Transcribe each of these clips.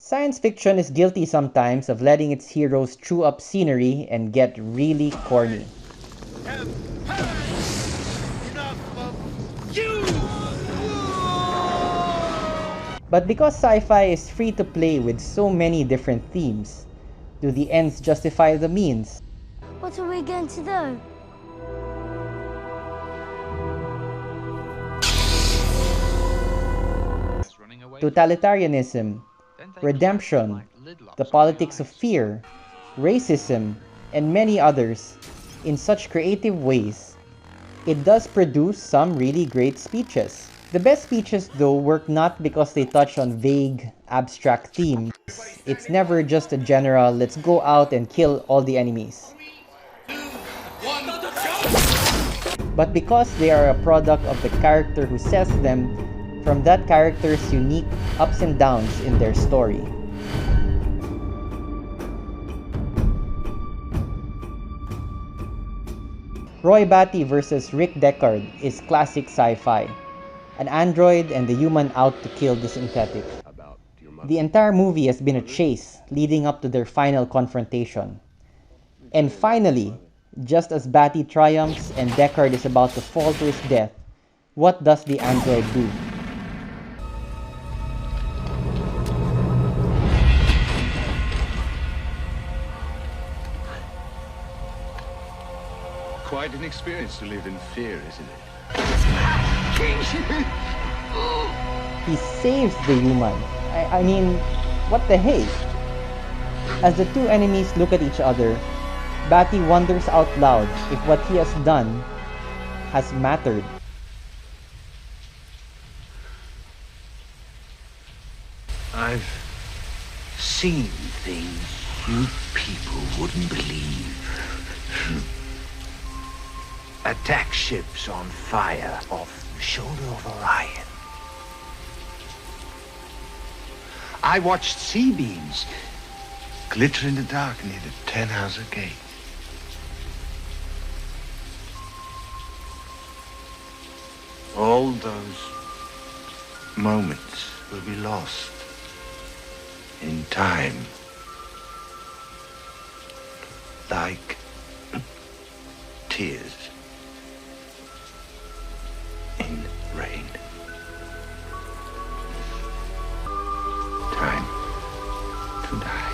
Science fiction is guilty sometimes of letting its heroes chew up scenery and get really corny. But because sci-fi is free to play with so many different themes, do the ends justify the means? What are we going to do? Totalitarianism, redemption, the politics of fear, racism, and many others, in such creative ways, it does produce some really great speeches. The best speeches, though, work not because they touch on vague, abstract themes. It's never just a general, let's go out and kill all the enemies. But because they are a product of the character who says them, from that character's unique ups and downs in their story. Roy Batty versus Rick Deckard is classic sci-fi. An android and the human out to kill the synthetic. The entire movie has been a chase leading up to their final confrontation. And finally, just as Batty triumphs and Deckard is about to fall to his death, what does the android do? Quite an experience to live in fear, isn't it? He saves the human. I mean, what the hey? As the two enemies look at each other, Batty wonders out loud if what he has done has mattered. I've seen things you people wouldn't believe. Attack ships on fire off the shoulder of Orion. I watched C-beams glitter in the dark near the Tannhauser Gate. All those moments will be lost in time, like tears in rain. Time to die.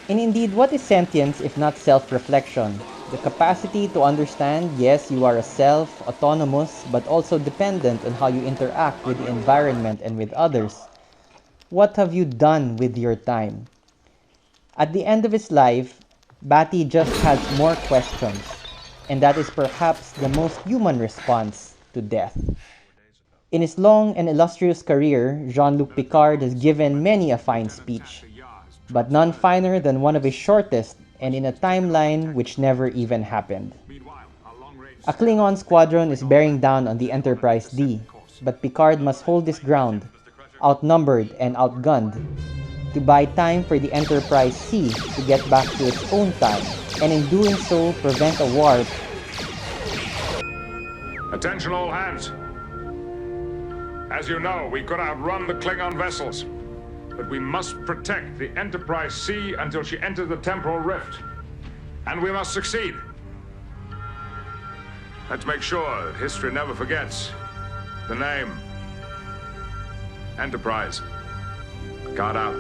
And indeed, what is sentience if not self-reflection? The capacity to understand, yes, you are a self, autonomous, but also dependent on how you interact with the environment and with others. What have you done with your time? At the end of his life, Batty just has more questions, and that is perhaps the most human response to death. In his long and illustrious career, Jean-Luc Picard has given many a fine speech, but none finer than one of his shortest and in a timeline which never even happened. A Klingon squadron is bearing down on the Enterprise D, but Picard must hold his ground, outnumbered and outgunned, to buy time for the Enterprise C to get back to its own time, and in doing so prevent a warp. Attention all hands. As you know, we could outrun the Klingon vessels, but we must protect the Enterprise C until she enters the temporal rift. And we must succeed. Let's make sure history never forgets the name Enterprise. Guard out.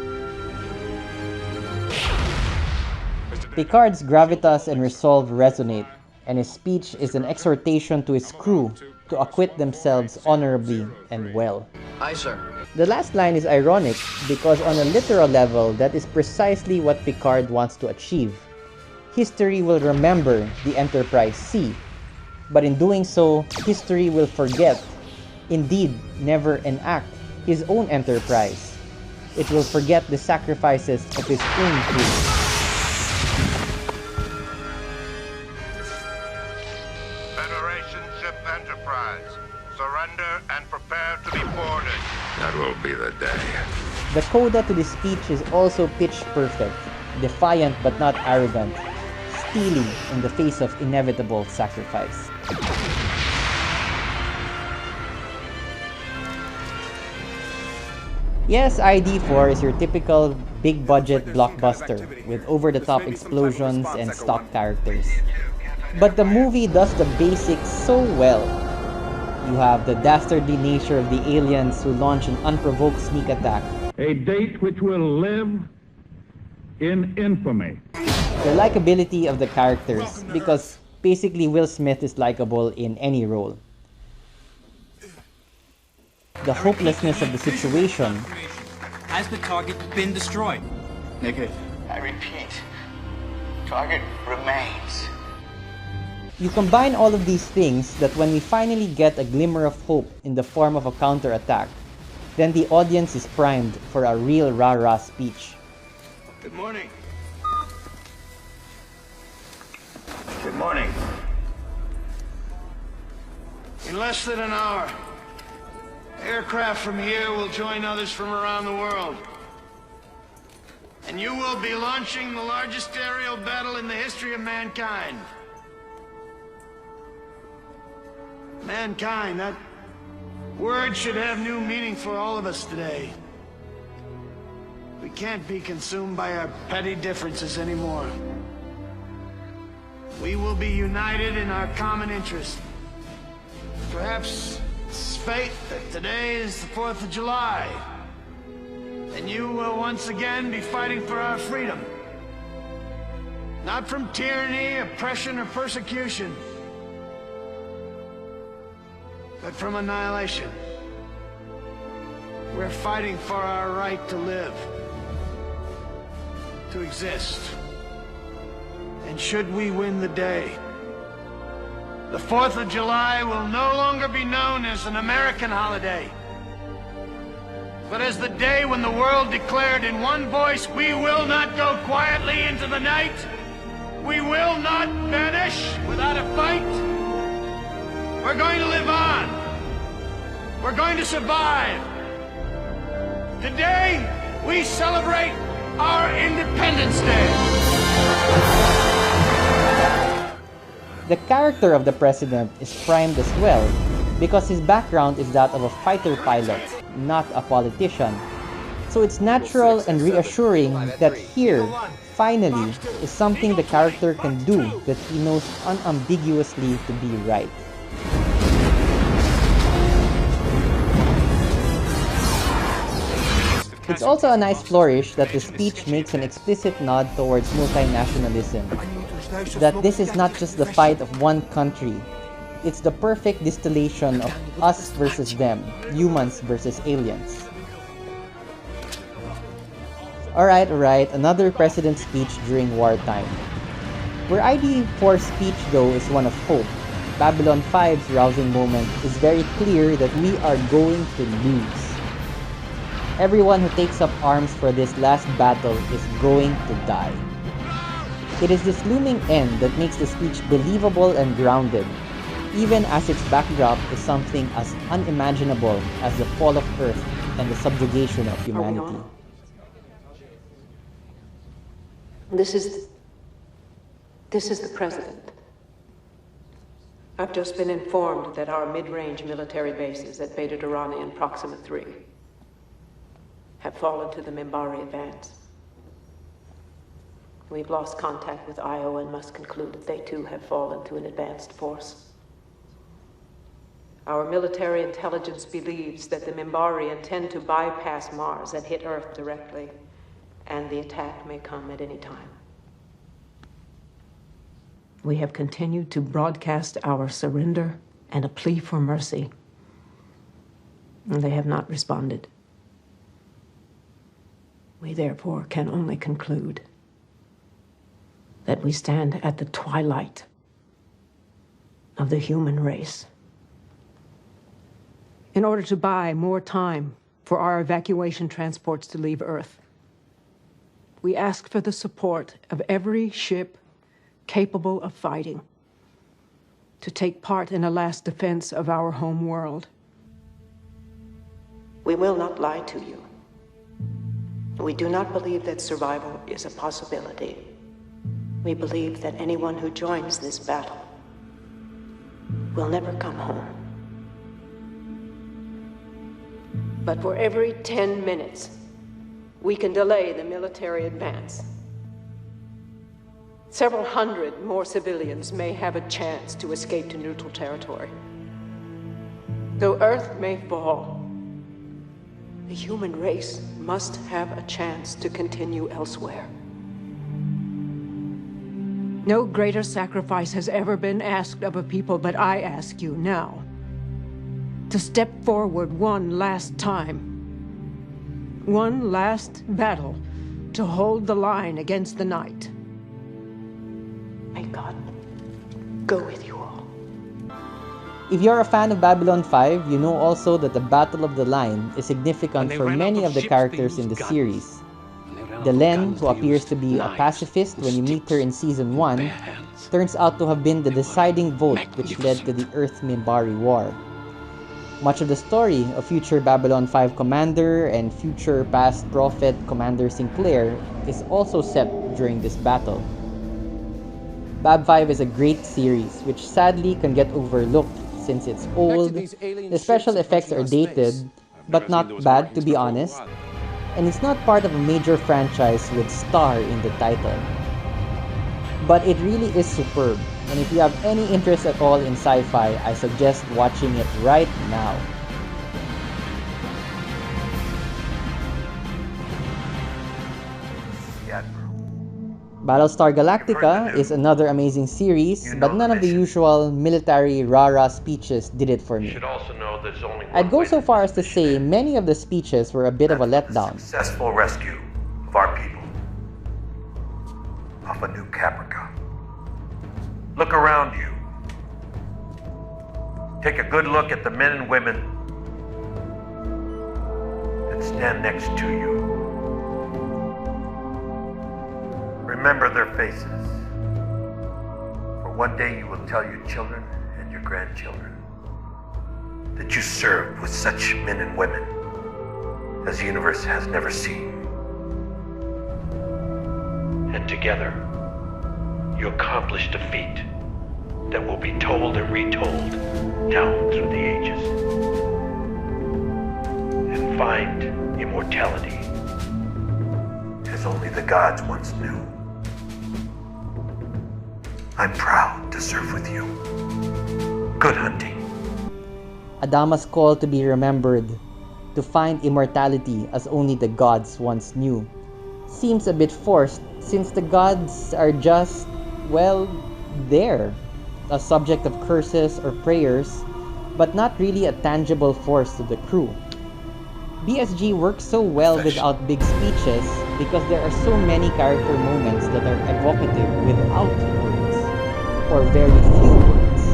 Picard's gravitas and resolve resonate, and his speech is an exhortation to his crew to acquit themselves honorably and well. Aye, sir. The last line is ironic because on a literal level, that is precisely what Picard wants to achieve. History will remember the Enterprise C, but in doing so, history will forget, indeed never enact, his own Enterprise. It will forget the sacrifices of his own crew. Federation ship Enterprise. Surrender and prepare to be boarded. That will be the day. The coda to this speech is also pitch perfect, defiant but not arrogant, steely in the face of inevitable sacrifice. Yes, ID4 is your typical big-budget blockbuster with over-the-top explosions and stock characters. But the movie does the basics so well. You have the dastardly nature of the aliens who launch an unprovoked sneak attack. A date which will live in infamy. The likability of the characters, because basically Will Smith is likable in any role. The hopelessness of the situation. Has the target been destroyed? Negative. I repeat, target remains. You combine all of these things that when we finally get a glimmer of hope in the form of a counterattack, then the audience is primed for a real rah-rah speech. Good morning. Good morning. In less than an hour, aircraft from here will join others from around the world. And you will be launching the largest aerial battle in the history of mankind. Mankind, that word should have new meaning for all of us today. We can't be consumed by our petty differences anymore. We will be united in our common interest. Perhaps it's fate that today is the 4th of July. And you will once again be fighting for our freedom. Not from tyranny, oppression, or persecution, but from annihilation. We're fighting for our right to live, to exist. And should we win the day, the 4th of July will no longer be known as an American holiday, but as the day when the world declared in one voice, we will not go quietly into the night. We will not vanish without a fight. We're going to live on. We're going to survive. Today, we celebrate our Independence Day. The character of the president is primed as well because his background is that of a fighter pilot, not a politician. So it's natural and reassuring that here, finally, is something the character can do that he knows unambiguously to be right. It's also a nice flourish that the speech makes an explicit nod towards multinationalism. That this is not just the fight of one country. It's the perfect distillation of us versus them, humans versus aliens. Alright, another president's speech during wartime. Where ID4's speech though is one of hope, Babylon 5's rousing moment is very clear that we are going to lose. Everyone who takes up arms for this last battle is going to die. It is this looming end that makes the speech believable and grounded, even as its backdrop is something as unimaginable as the fall of Earth and the subjugation of humanity. This is the President. I've just been informed that our mid-range military bases at Beta Durrani and Proxima 3 have fallen to the Minbari advance. We've lost contact with Io and must conclude that they too have fallen to an advanced force. Our military intelligence believes that the Minbari intend to bypass Mars and hit Earth directly, and the attack may come at any time. We have continued to broadcast our surrender and a plea for mercy, and they have not responded. We therefore can only conclude that we stand at the twilight of the human race. In order to buy more time for our evacuation transports to leave Earth, we ask for the support of every ship capable of fighting to take part in a last defense of our home world. We will not lie to you. We do not believe that survival is a possibility. We believe that anyone who joins this battle will never come home. But for every 10 minutes, we can delay the military advance. Several hundred more civilians may have a chance to escape to neutral territory. Though Earth may fall, the human race must have a chance to continue elsewhere. No greater sacrifice has ever been asked of a people, but I ask you now to step forward one last time. One last battle to hold the line against the night. May God go with you all. If you're a fan of Babylon 5, you know also that the Battle of the Line is significant for many of the characters in the series. Delenn, who appears to be a pacifist when you meet her in Season 1, turns out to have been the deciding vote which led to the Earth-Minbari War. Much of the story of future Babylon 5 commander and future past prophet Commander Sinclair is also set during this battle. Bab 5 is a great series which sadly can get overlooked since it's old, the special effects are dated, but not bad to be honest, and it's not part of a major franchise with star in the title. But it really is superb, and if you have any interest at all in sci-fi, I suggest watching it right now. Battlestar Galactica is another amazing series, but none of the usual military rah-rah speeches did it for me. I'd go so far as to say many of the speeches were a bit of a letdown. Successful rescue of our people off a new Caprica. Look around you. Take a good look at the men and women that stand next to you. Remember their faces, for one day you will tell your children and your grandchildren that you served with such men and women as the universe has never seen. And together, you accomplished a feat that will be told and retold down through the ages. And find immortality as only the gods once knew. I'm proud to serve with you. Good hunting. Adama's call to be remembered, to find immortality as only the gods once knew, seems a bit forced since the gods are just, well, there, a subject of curses or prayers, but not really a tangible force to the crew. BSG works so well without big speeches because there are so many character moments that are evocative without words, or very few words.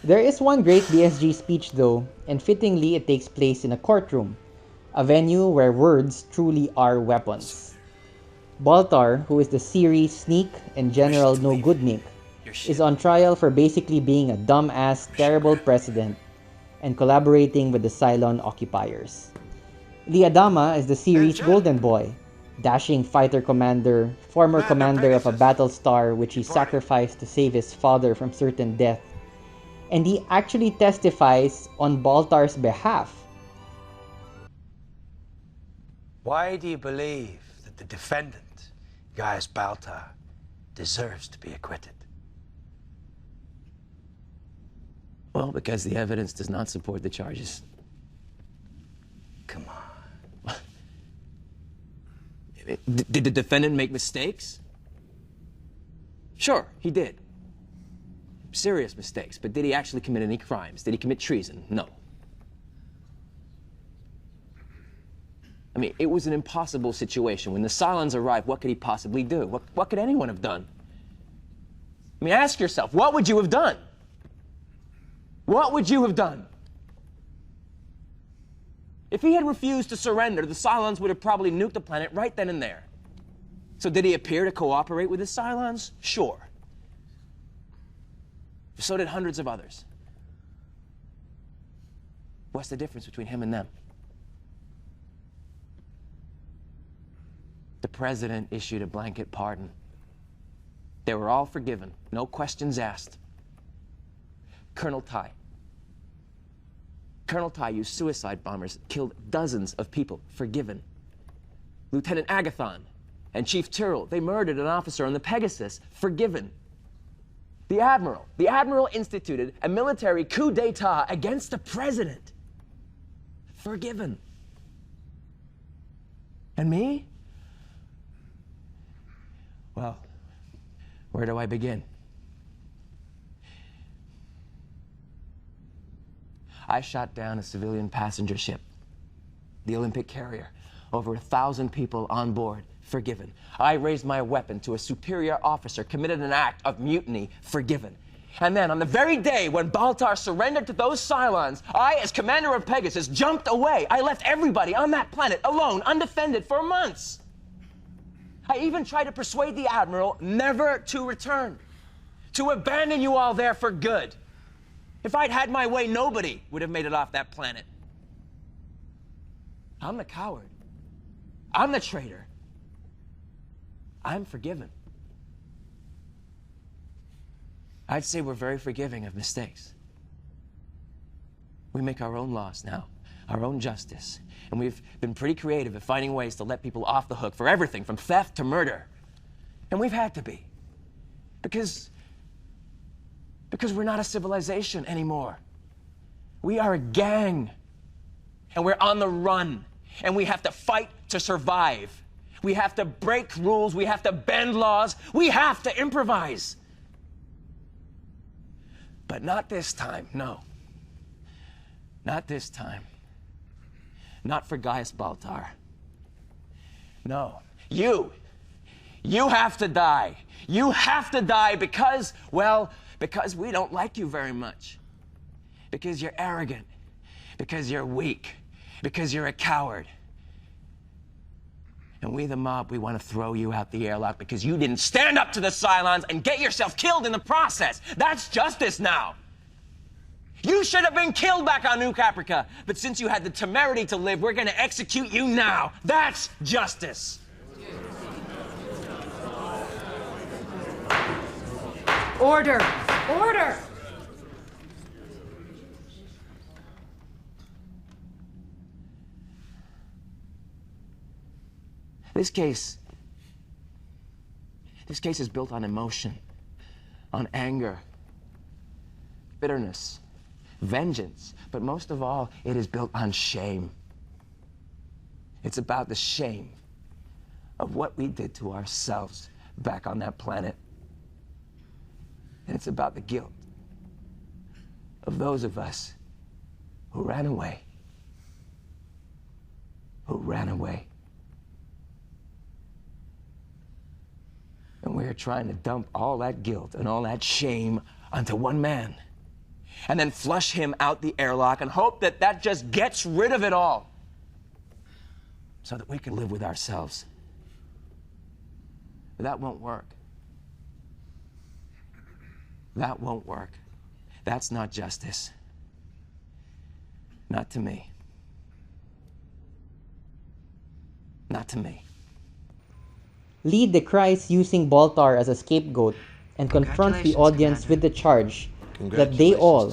There is one great BSG speech though, and fittingly it takes place in a courtroom, a venue where words truly are weapons. Baltar, who is the series Sneak and General No Goodnik, is on trial for basically being a dumbass, terrible president and collaborating with the Cylon occupiers. Adama is the series Golden Boy, dashing fighter commander, former commander of a Battlestar which he sacrificed to save his father from certain death, and he actually testifies on Baltar's behalf. Why do you believe that the defendant, Gaius Baltar, deserves to be acquitted? Well, because the evidence does not support the charges. Come on. Did the defendant make mistakes? Sure, he did. Serious mistakes, but did he actually commit any crimes? Did he commit treason? No. I mean, it was an impossible situation. When the Cylons arrived, what could he possibly do? What could anyone have done? I mean, ask yourself, what would you have done? What would you have done? If he had refused to surrender, the Cylons would have probably nuked the planet right then and there. So did he appear to cooperate with the Cylons? Sure. So did hundreds of others. What's the difference between him and them? the president issued a blanket pardon. They were all forgiven, no questions asked. Colonel Ty used suicide bombers, killed dozens of people, forgiven. Lieutenant Agathon and Chief Tyrrell, they murdered an officer on the Pegasus, forgiven. The Admiral instituted a military coup d'etat against the president, forgiven. And me? Well, where do I begin? I shot down a civilian passenger ship, the Olympic carrier, over 1,000 people on board, forgiven. I raised my weapon to a superior officer, committed an act of mutiny, forgiven. And then, on the very day when Baltar surrendered to those Cylons, I, as commander of Pegasus, jumped away. I left everybody on that planet alone, undefended, for months. I even tried to persuade the Admiral never to return, to abandon you all there for good. If I'd had my way, nobody would have made it off that planet. I'm the coward. I'm the traitor. I'm forgiven. I'd say we're very forgiving of mistakes. We make our own laws now, our own justice, and we've been pretty creative at finding ways to let people off the hook for everything from theft to murder. And we've had to be. Because we're not a civilization anymore. We are a gang. And we're on the run. And we have to fight to survive. We have to break rules. We have to bend laws. We have to improvise. But not this time, no. Not this time. Not for Gaius Baltar. No. You have to die. You have to die because, well, because we don't like you very much. Because you're arrogant. Because you're weak. Because you're a coward. And we, the mob, we want to throw you out the airlock because you didn't stand up to the Cylons and get yourself killed in the process. That's justice now. You should have been killed back on New Caprica, but since you had the temerity to live, we're going to execute you now. That's justice. Order! Order! This case is built on emotion, on anger, bitterness, vengeance, but most of all, it is built on shame. It's about the shame of what we did to ourselves back on that planet. And it's about the guilt of those of us who ran away. Who ran away. And we're trying to dump all that guilt and all that shame onto one man. And then flush him out the airlock and hope that that just gets rid of it all. So that we can live with ourselves. But that won't work. That won't work. That's not justice. Not to me. Not to me. Lee decries using Baltar as a scapegoat and confronts the audience with the charge that they all,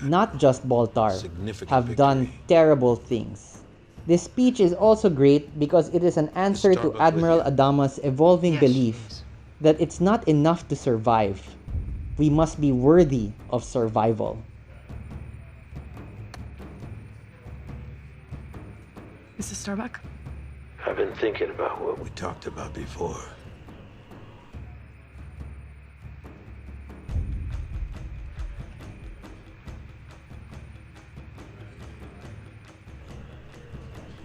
not just Baltar, have done terrible things. This speech is also great because it is an answer to Admiral Adama's evolving belief that it's not enough to survive. We must be worthy of survival. Mrs. Starbuck? I've been thinking about what we talked about before.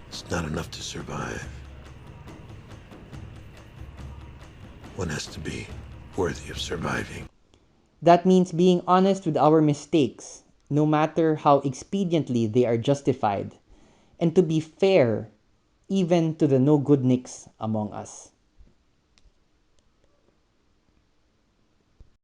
It's not enough to survive. One has to be worthy of surviving. That means being honest with our mistakes, no matter how expediently they are justified, and to be fair even to the no-good nicks among us.